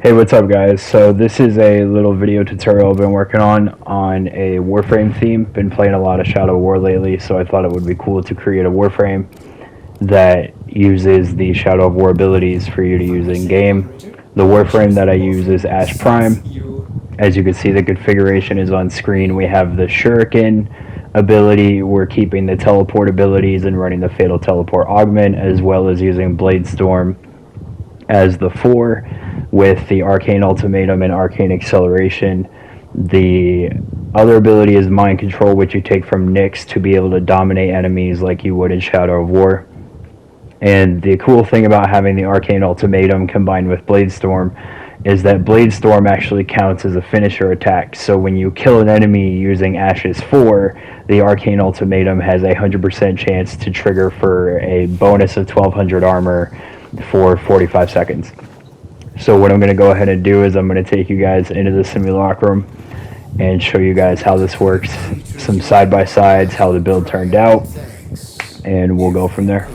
Hey, what's up guys? So this is a little video tutorial I've been working on a Warframe theme. Been playing a lot of Shadow War lately, so I thought it would be cool to create a Warframe that uses the Shadow of War abilities for you to use in game. The Warframe that I use is Ash Prime. As you can see, the configuration is on screen. We have the Shuriken ability, we're keeping the teleport abilities and running the Fatal Teleport Augment, as well as using Blade Storm as the 4 with the Arcane Ultimatum and Arcane Acceleration. The other ability is Mind Control, which you take from Nyx to be able to dominate enemies like you would in Shadow of War. And the cool thing about having the Arcane Ultimatum combined with Blade Storm is that Blade Storm actually counts as a finisher attack. So when you kill an enemy using Ash's 4, the Arcane Ultimatum has a 100% chance to trigger for a bonus of 1200 armor for 45 seconds. So what I'm going to go ahead and do is I'm going to take you guys into the simulacrum and show you guys how this works, some side-by-sides, how the build turned out, and we'll go from there.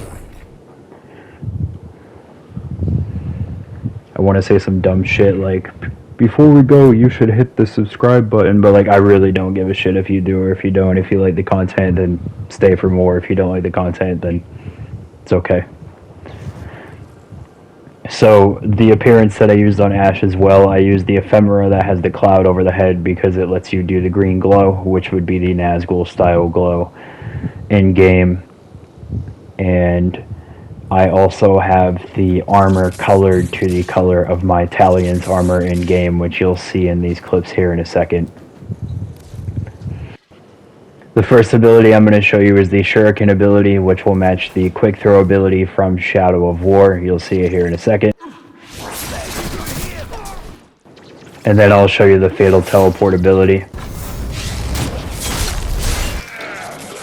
I want to say some dumb shit like, before we go, you should hit the subscribe button, but like I really don't give a shit if you do or if you don't. If you like the content, then stay for more. If you don't like the content, then it's okay. So the appearance that I used on Ash as well, I used the ephemera that has the cloud over the head because it lets you do the green glow, which would be the Nazgul style glow in game. And I also have the armor colored to the color of my Talion's armor in game, which you'll see in these clips here in a second. The first ability I'm going to show you is the Shuriken ability, which will match the quick throw ability from Shadow of War. You'll see it here in a second. And then I'll show you the Fatal Teleport ability.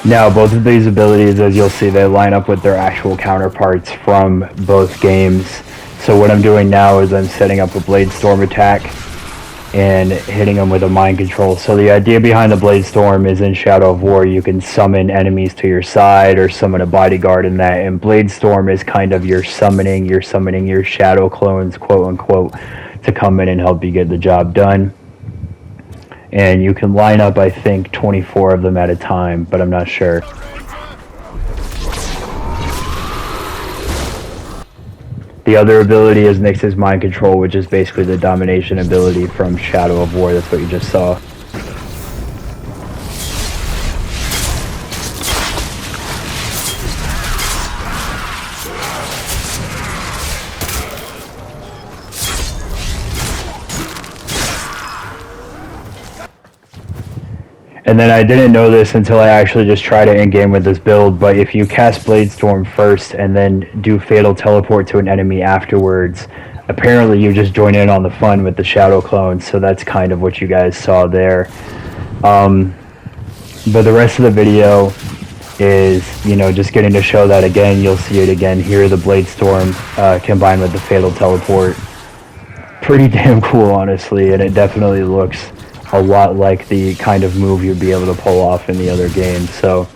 Now, both of these abilities, as you'll see, they line up with their actual counterparts from both games. So what I'm doing now is I'm setting up a Blade Storm attack and hitting them with a Mind Control. So the idea behind the Blade Storm is in Shadow of War, you can summon enemies to your side or summon a bodyguard in that, and Blade Storm is kind of your summoning your shadow clones, quote unquote, to come in and help you get the job done. And you can line up, I think, 24 of them at a time, but I'm not sure. The other ability is Nyx's Mind Control, which is basically the domination ability from Shadow of War. That's what you just saw. And then I didn't know this until I actually just tried it in game with this build, but if you cast Blade Storm first and then do Fatal Teleport to an enemy afterwards, apparently you just join in on the fun with the Shadow Clones, so that's kind of what you guys saw there. But the rest of the video is, just getting to show that again. You'll see it again here, the Blade Storm combined with the Fatal Teleport. Pretty damn cool, honestly, and it definitely looks a lot like the kind of move you'd be able to pull off in the other games. So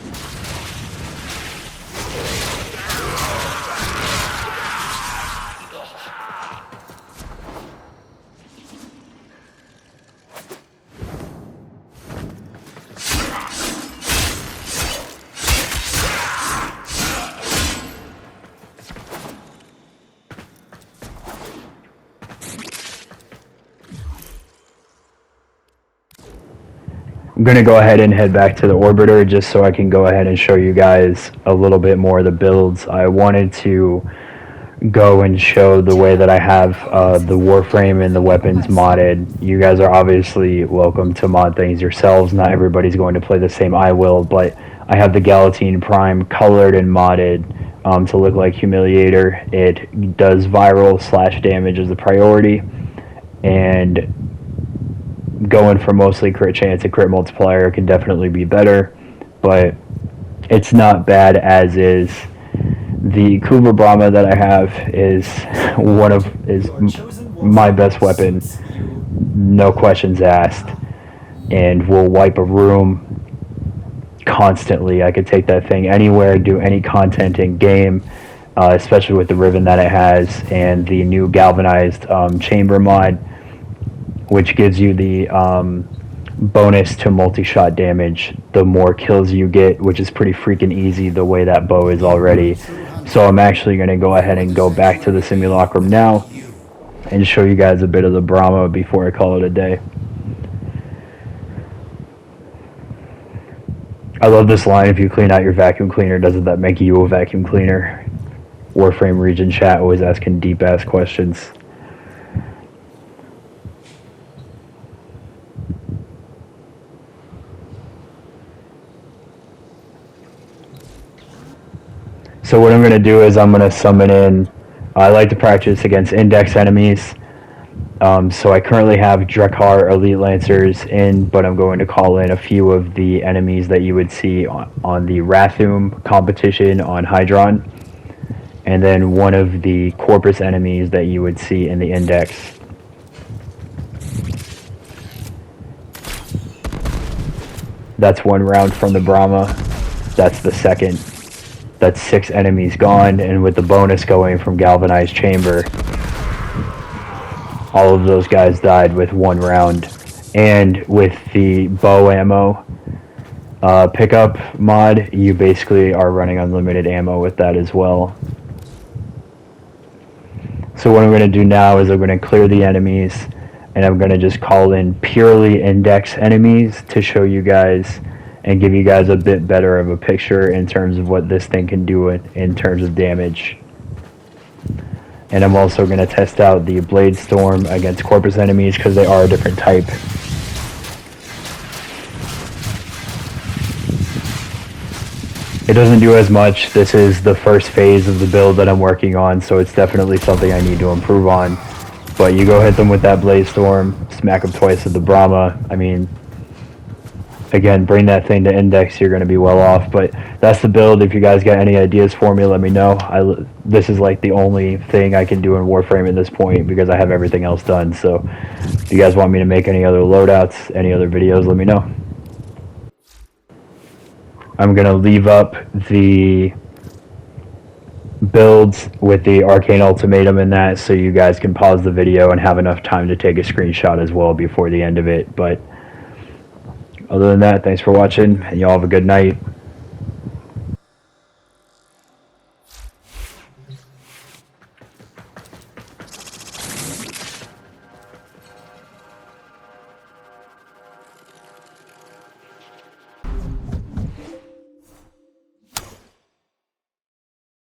I'm going to go ahead and head back to the orbiter just so I can go ahead and show you guys a little bit more of the builds. I wanted to go and show the way that I have the Warframe and the weapons modded. You guys are obviously welcome to mod things yourselves. Not everybody's going to play the same I will, but I have the Galatine Prime colored and modded to look like Humiliator. It does viral / damage as a priority, and going for mostly crit chance and crit multiplier can definitely be better, but it's not bad as is. The Kuba Brahma that I have is my best weapon, no questions asked, and will wipe a room constantly. I could take that thing anywhere, do any content in game, especially with the ribbon that it has and the new galvanized chamber mod, which gives you the bonus to multi-shot damage the more kills you get, which is pretty freaking easy the way that bow is already. So I'm actually going to go ahead and go back to the simulacrum now and show you guys a bit of the Brahma before I call it a day. I love this line, if you clean out your vacuum cleaner, doesn't that make you a vacuum cleaner? Warframe region chat always asking deep ass questions. So what I'm going to do is I'm going to summon in, I like to practice against index enemies. So I currently have Drekar Elite Lancers in, but I'm going to call in a few of the enemies that you would see on the Rathum competition on Hydron, and then one of the Corpus enemies that you would see in the Index. That's one round from the Brahma. That's the second. That's 6 enemies gone, and with the bonus going from Galvanized Chamber, all of those guys died with 1 round. And with the bow ammo pickup mod, you basically are running unlimited ammo with that as well. So what I'm going to do now is I'm going to clear the enemies, and I'm going to just call in purely index enemies to show you guys and give you guys a bit better of a picture in terms of what this thing can do in terms of damage. And I'm also going to test out the Blade Storm against Corpus enemies because they are a different type. It doesn't do as much. This is the first phase of the build that I'm working on, so it's definitely something I need to improve on. But you go hit them with that Blade Storm, smack them twice with the Brahma. I mean, again, bring that thing to index, you're going to be well off. But that's the build. If you guys got any ideas for me, let me know. This is like the only thing I can do in Warframe at this point because I have everything else done. So if you guys want me to make any other loadouts, any other videos, let me know. I'm going to leave up the builds with the Arcane Ultimatum in that so you guys can pause the video and have enough time to take a screenshot as well before the end of it. But other than that, thanks for watching, and y'all have a good night.